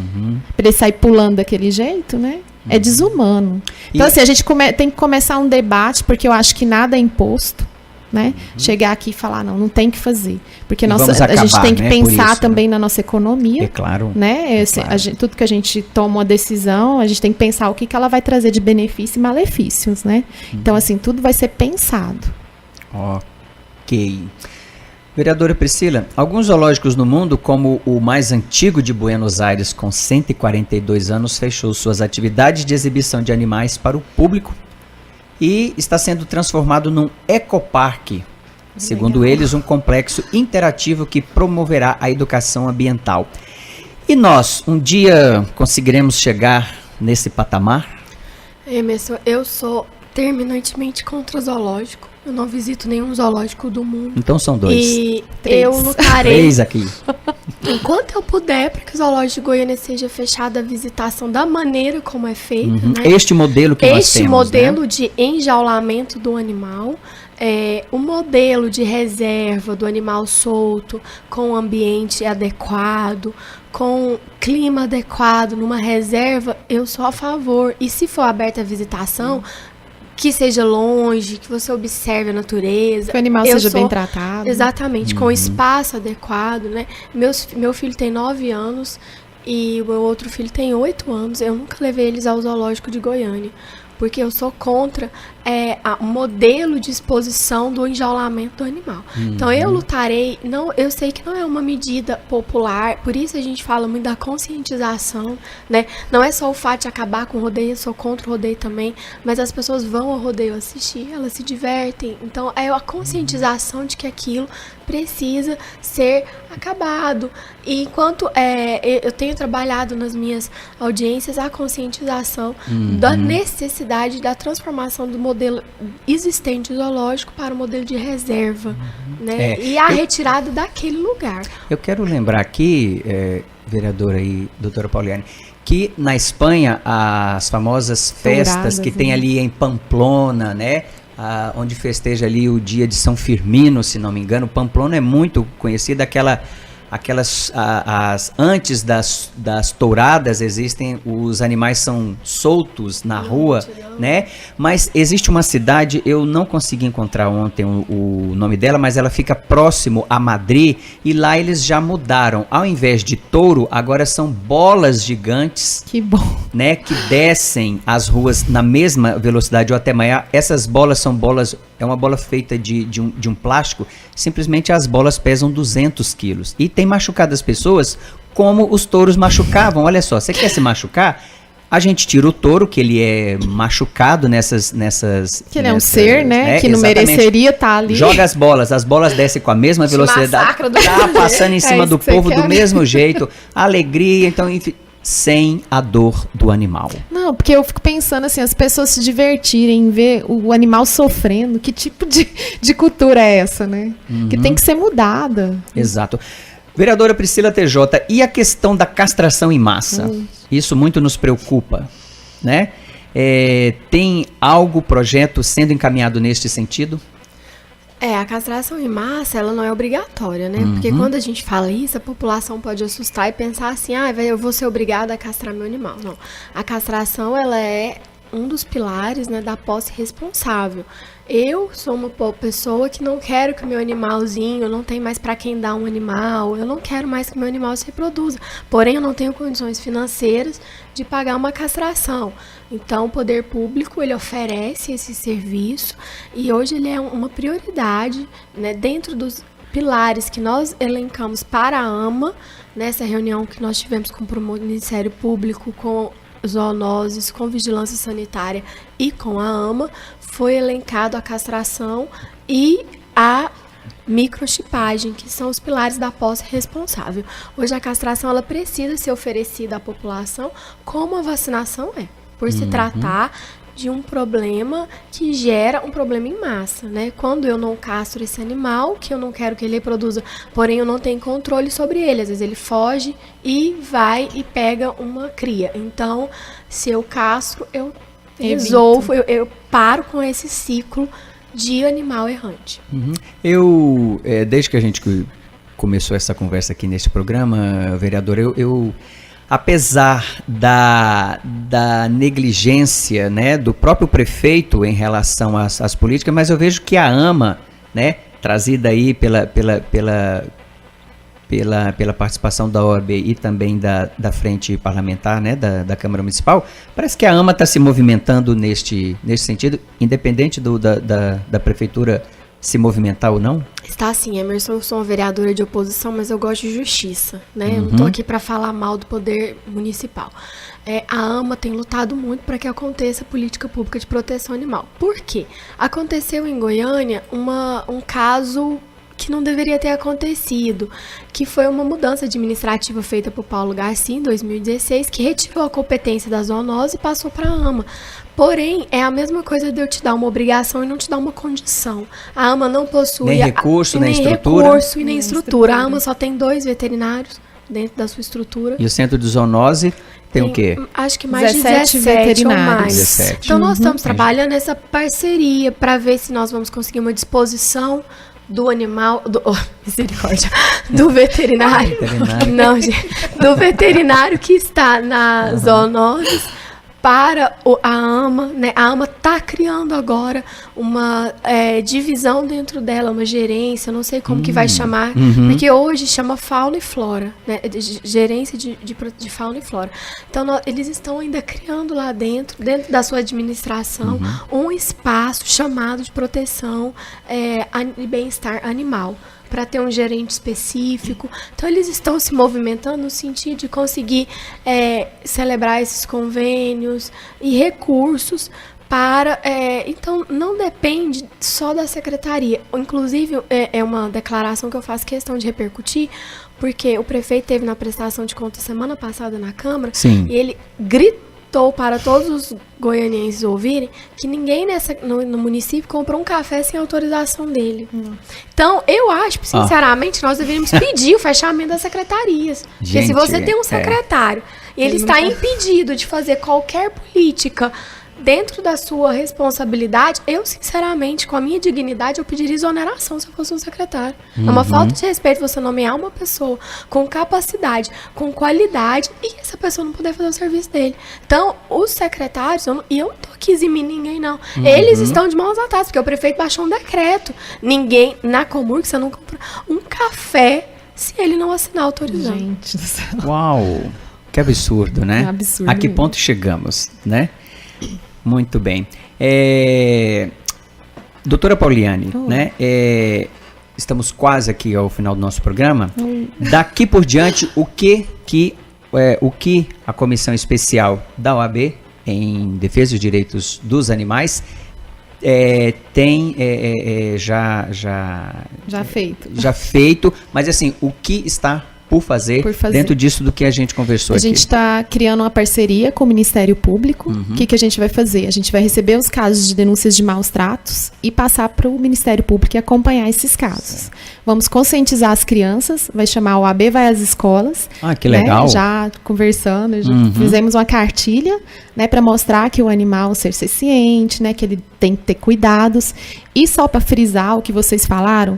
Pra ele sair pulando daquele jeito, né? É desumano. Então, assim, a gente tem que começar um debate, porque eu acho que nada é imposto, né? Chegar aqui e falar, não tem que fazer. Porque a gente tem que pensar também na nossa economia. É claro. Né? Claro. Tudo que a gente toma uma decisão, a gente tem que pensar o que ela vai trazer de benefício e malefícios, né? Então, assim, tudo vai ser pensado. Ok. Vereadora Priscila, alguns zoológicos no mundo, como o mais antigo de Buenos Aires, com 142 anos, fechou suas atividades de exibição de animais para o público e está sendo transformado num ecoparque. Segundo eles, um complexo interativo que promoverá a educação ambiental. E nós, um dia, conseguiremos chegar nesse patamar? Emerson, eu sou terminantemente contra zoológico. Eu não visito nenhum zoológico do mundo. Então são 2. E eu lutarei 3 aqui. Enquanto eu puder, para que o zoológico de Goiânia seja fechado a visitação da maneira como é feito. Né? Este modelo que nós temos, este modelo de enjaulamento do animal, o modelo de reserva do animal solto, com ambiente adequado, com clima adequado, numa reserva, eu sou a favor. E se for aberta a visitação, que seja longe, que você observe a natureza. Que o animal seja bem tratado. Exatamente, com espaço adequado, né? Meu filho tem 9 anos e o meu outro filho tem 8 anos. Eu nunca levei eles ao zoológico de Goiânia, porque eu sou contra o modelo de exposição do enjaulamento do animal. Então eu lutarei, eu sei que não é uma medida popular, por isso a gente fala muito da conscientização, né? Não é só o fato de acabar com o rodeio, eu sou contra o rodeio também, mas as pessoas vão ao rodeio assistir, elas se divertem. Então é a conscientização de que aquilo precisa ser acabado. E enquanto eu tenho trabalhado nas minhas audiências a conscientização da necessidade da transformação do modelo existente zoológico para o modelo de reserva, né? E a retirada daquele lugar. Eu quero lembrar aqui, vereadora e doutora Pauliane, que na Espanha as famosas festas Douradas, que tem ali em Pamplona, né? Onde festeja ali o dia de São Firmino, se não me engano. Pamplona é muito conhecida, antes das touradas existem, os animais são soltos na rua, né? Mas existe uma cidade, eu não consegui encontrar ontem o nome dela, mas ela fica próximo a Madrid, e lá eles já mudaram. Ao invés de touro, agora são bolas gigantes. Que bom. Né, que descem as ruas na mesma velocidade ou até maior. Essas bolas são bolas, é uma bola feita de um plástico, simplesmente as bolas pesam 200 quilos. E tem machucado as pessoas como os touros machucavam. Olha só, você quer se machucar? A gente tira o touro, que ele é machucado nessas que ele é um ser, né? Que não mereceria estar ali. Joga as bolas descem com a mesma velocidade. Tá passando em cima do povo do mesmo jeito. Alegria, então, enfim, sem a dor do animal. Não, porque eu fico pensando assim, as pessoas se divertirem, ver o animal sofrendo, que tipo de cultura é essa, né? Que tem que ser mudada. Exato. Vereadora Priscila TJ, e a questão da castração em massa? Isso muito nos preocupa, né? Tem projeto sendo encaminhado neste sentido? A castração em massa, ela não é obrigatória, né? Porque quando a gente fala isso, a população pode assustar e pensar assim, eu vou ser obrigada a castrar meu animal. Não. A castração, ela é um dos pilares, né, da posse responsável. Eu sou uma pessoa que não quero que o meu animalzinho, não tem mais para quem dar um animal, eu não quero mais que o meu animal se reproduza. Porém, eu não tenho condições financeiras de pagar uma castração. Então, o poder público, ele oferece esse serviço e hoje ele é uma prioridade, né, dentro dos pilares que nós elencamos para a AMA, nessa reunião que nós tivemos com o Ministério Público, com zoonoses, com vigilância sanitária e com a AMA, foi elencado a castração e a microchipagem, que são os pilares da posse responsável. Hoje a castração, ela precisa ser oferecida à população como a vacinação é, por se tratar de um problema que gera um problema em massa, né? Quando eu não castro esse animal, que eu não quero que ele reproduza, porém eu não tenho controle sobre ele, às vezes ele foge e vai e pega uma cria. Então, se eu castro, eu resolvo, eu paro com esse ciclo de animal errante. Desde que a gente começou essa conversa aqui neste programa, vereador, apesar da negligência, né, do próprio prefeito em relação às políticas, mas eu vejo que a AMA, né, trazida aí pela participação da OAB e também da frente parlamentar, né, da Câmara Municipal, parece que a AMA está se movimentando neste sentido, independente da prefeitura se movimentar ou não? Está sim, Emerson, eu sou uma vereadora de oposição, mas eu gosto de justiça, né? Eu não estou aqui para falar mal do poder municipal. A AMA tem lutado muito para que aconteça política pública de proteção animal. Por quê? Aconteceu em Goiânia um caso que não deveria ter acontecido, que foi uma mudança administrativa feita por Paulo Garcia em 2016, que retirou a competência da zoonose e passou para a AMA. Porém, é a mesma coisa de eu te dar uma obrigação e não te dar uma condição. A AMA não possui nem recurso, nem estrutura. A AMA só tem 2 veterinários dentro da sua estrutura. E o centro de zoonose tem o quê? Acho que mais 17 veterinários. Ou mais. 17. Então, nós estamos trabalhando nessa parceria para ver se nós vamos conseguir uma disposição do animal, misericórdia, do veterinário. Não, gente, do veterinário que está na zoonoses, para a AMA, né? A AMA está criando agora uma divisão dentro dela, uma gerência, não sei como que vai chamar, porque hoje chama Fauna e Flora, né? Gerência de Fauna e Flora. Então, eles estão ainda criando lá dentro da sua administração, um espaço chamado de proteção e bem-estar animal, para ter um gerente específico. Então, eles estão se movimentando no sentido de conseguir celebrar esses convênios e recursos para... então, não depende só da secretaria. Inclusive, é uma declaração que eu faço questão de repercutir, porque o prefeito teve na prestação de contas semana passada na Câmara, Sim. E ele gritou para todos os goianienses ouvirem que ninguém no município comprou um café sem autorização dele. Então, eu acho, sinceramente, nós deveríamos pedir o fechamento das secretarias. Porque se você tem um secretário e ele está impedido de fazer qualquer política dentro da sua responsabilidade, eu, sinceramente, com a minha dignidade, eu pediria exoneração se eu fosse um secretário. É uma falta de respeito você nomear uma pessoa com capacidade, com qualidade, e essa pessoa não poder fazer o serviço dele. Então, os secretários, e eu não tô aqui eximindo ninguém, não. Eles estão de mãos atadas, porque o prefeito baixou um decreto. Ninguém, na Comurg, você não compra um café se ele não assinar autorizando. Gente do céu. Uau, que absurdo, né? É absurdo A que mesmo. ponto chegamos, né? Muito bem. Doutora Pauliane, né? Estamos quase aqui ao final do nosso programa. Daqui por diante, o que a Comissão Especial da OAB em Defesa dos Direitos dos Animais tem Já feito. já feito, mas assim, o que está por fazer dentro disso do que a gente conversou aqui? A gente está criando uma parceria com o Ministério Público. O que a gente vai fazer? A gente vai receber os casos de denúncias de maus tratos e passar para o Ministério Público e acompanhar esses casos. Vamos conscientizar as crianças, vai chamar a OAB, vai às escolas. Ah, que legal. Né? Já conversando, já fizemos uma cartilha, né, para mostrar que o animal ser ciente, né, que ele tem que ter cuidados. E só para frisar o que vocês falaram,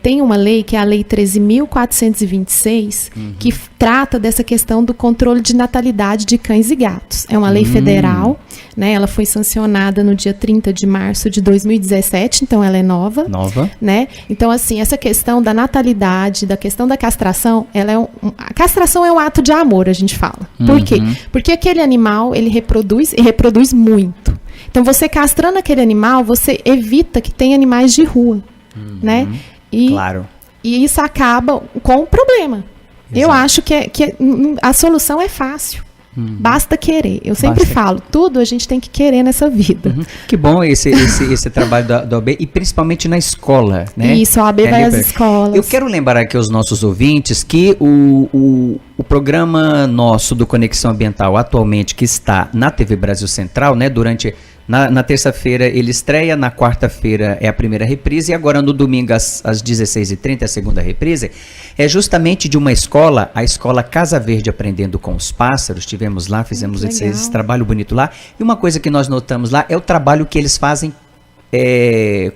tem uma lei, que é a Lei 13.426, que trata dessa questão do controle de natalidade de cães e gatos. É uma lei federal, né? Ela foi sancionada no dia 30 de março de 2017, então ela é nova. Né? Então, assim, essa questão da natalidade, da questão da castração, a castração é um ato de amor, a gente fala. Por quê? Porque aquele animal, ele reproduz e reproduz muito. Então, você castrando aquele animal, você evita que tenha animais de rua. Né? Claro. E isso acaba com o problema. Exato. Eu acho que a solução é fácil. Basta querer. Eu sempre falo, tudo a gente tem que querer nessa vida. Que bom esse trabalho da OAB, e principalmente na escola, né? Isso, a OAB vai às escolas. Eu quero lembrar aqui aos nossos ouvintes que o programa nosso do Conexão Ambiental atualmente, que está na TV Brasil Central, né, na terça-feira ele estreia, na quarta-feira é a primeira reprise, e agora no domingo às 16h30 a segunda reprise, é justamente de uma escola, a escola Casa Verde Aprendendo com os Pássaros. Tivemos lá, fizemos esse trabalho bonito lá, e uma coisa que nós notamos lá é o trabalho que eles fazem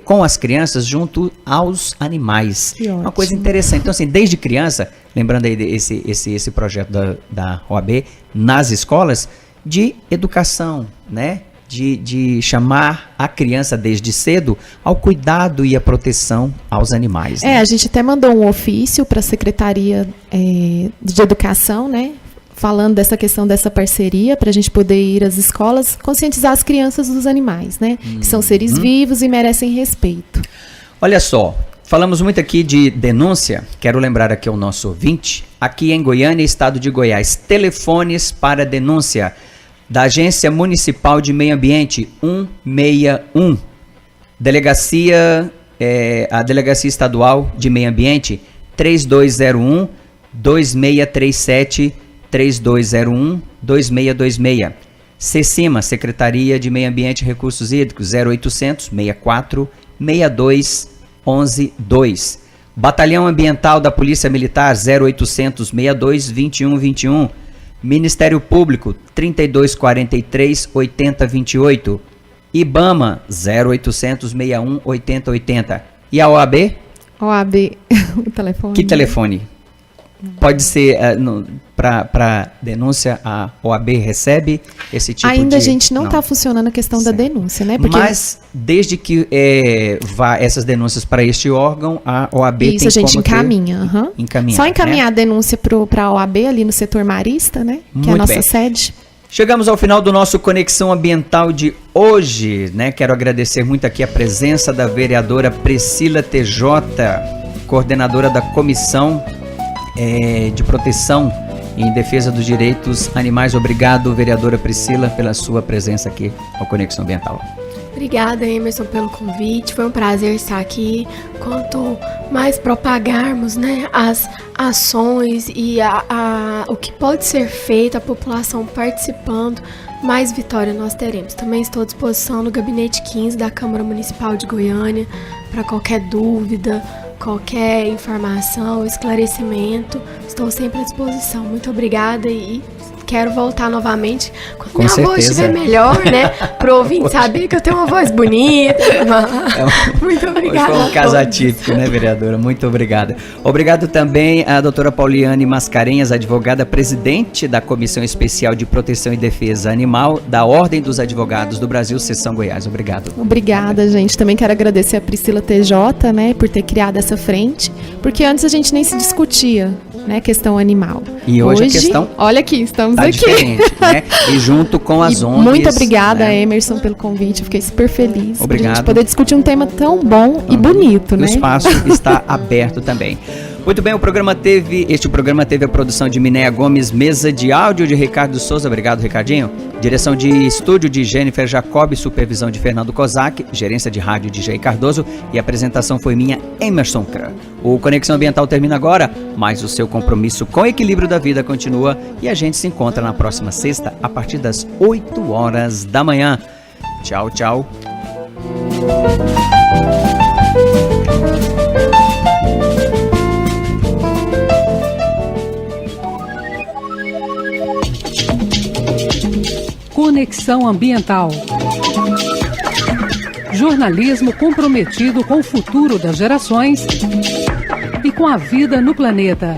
com as crianças junto aos animais. Uma coisa interessante. Então, assim, desde criança, lembrando aí esse projeto da OAB nas escolas, de educação, né? De chamar a criança desde cedo ao cuidado e à proteção aos animais. Né? A gente até mandou um ofício para a Secretaria de Educação, né? Falando dessa questão dessa parceria, para a gente poder ir às escolas, conscientizar as crianças dos animais, né? Que são seres vivos e merecem respeito. Olha só, falamos muito aqui de denúncia. Quero lembrar aqui ao nosso ouvinte, aqui em Goiânia, estado de Goiás, telefones para denúncia da Agência Municipal de Meio Ambiente 161, a Delegacia Estadual de Meio Ambiente 3201 2637 3201 2626. CECIMA, Secretaria de Meio Ambiente e Recursos Hídricos 0800 64 62 11 2. Batalhão Ambiental da Polícia Militar 0800 62 21 21. Ministério Público 3243 8028, IBAMA 0800 61 8080. E a OAB? OAB, o telefone. Que telefone? Pode ser para denúncia, a OAB recebe esse tipo Ainda de... a gente não está funcionando a questão da denúncia, né? Porque... Mas desde que vá essas denúncias para este órgão, a OAB isso, tem a gente como encaminha. encaminhar. Só encaminhar a denúncia para a OAB ali no setor marista, né? Que é a nossa sede. Chegamos ao final do nosso Conexão Ambiental de hoje, né? Quero agradecer muito aqui a presença da vereadora Priscila TJ, coordenadora da Comissão de Proteção em Defesa dos Direitos Animais. Obrigado, vereadora Priscila, pela sua presença aqui ao Conexão Ambiental. Obrigada, Emerson, pelo convite. Foi um prazer estar aqui. Quanto mais propagarmos, né, as ações e o que pode ser feito, a população participando, mais vitória nós teremos. Também estou à disposição no Gabinete 15 da Câmara Municipal de Goiânia para qualquer dúvida, qualquer informação, esclarecimento. Estou sempre à disposição. Muito obrigada e quero voltar novamente quando minha voz estiver melhor, né? Para o ouvinte saber que eu tenho uma voz bonita. Muito obrigada. Foi um caso atípico, né, vereadora? Muito obrigada. Obrigado também à doutora Pauliane Mascarenhas, advogada presidente da Comissão Especial de Proteção e Defesa Animal da Ordem dos Advogados do Brasil, Seção Goiás. Obrigado. Obrigada, gente. Também quero agradecer a Priscila TJ, né, por ter criado essa frente, porque antes a gente nem se discutia, né, questão animal. E hoje a questão... Olha aqui, estamos tá aqui. Diferente, né? E junto com as ONGs. Muito obrigada, né, Emerson, pelo convite. Eu fiquei super feliz. Obrigado. Pra gente poder discutir um tema tão bom e bonito, né? O espaço está aberto também. Muito bem, este programa teve a produção de Minéia Gomes, mesa de áudio de Ricardo Souza. Obrigado, Ricardinho. Direção de estúdio de Jennifer Jacob, supervisão de Fernando Kozak, gerência de rádio de Jair Cardoso e a apresentação foi minha, Emerson Kran. O Conexão Ambiental termina agora, mas o seu compromisso com o equilíbrio da vida continua e a gente se encontra na próxima sexta a partir das 8 horas da manhã. Tchau, tchau. Conexão Ambiental. Jornalismo comprometido com o futuro das gerações e com a vida no planeta.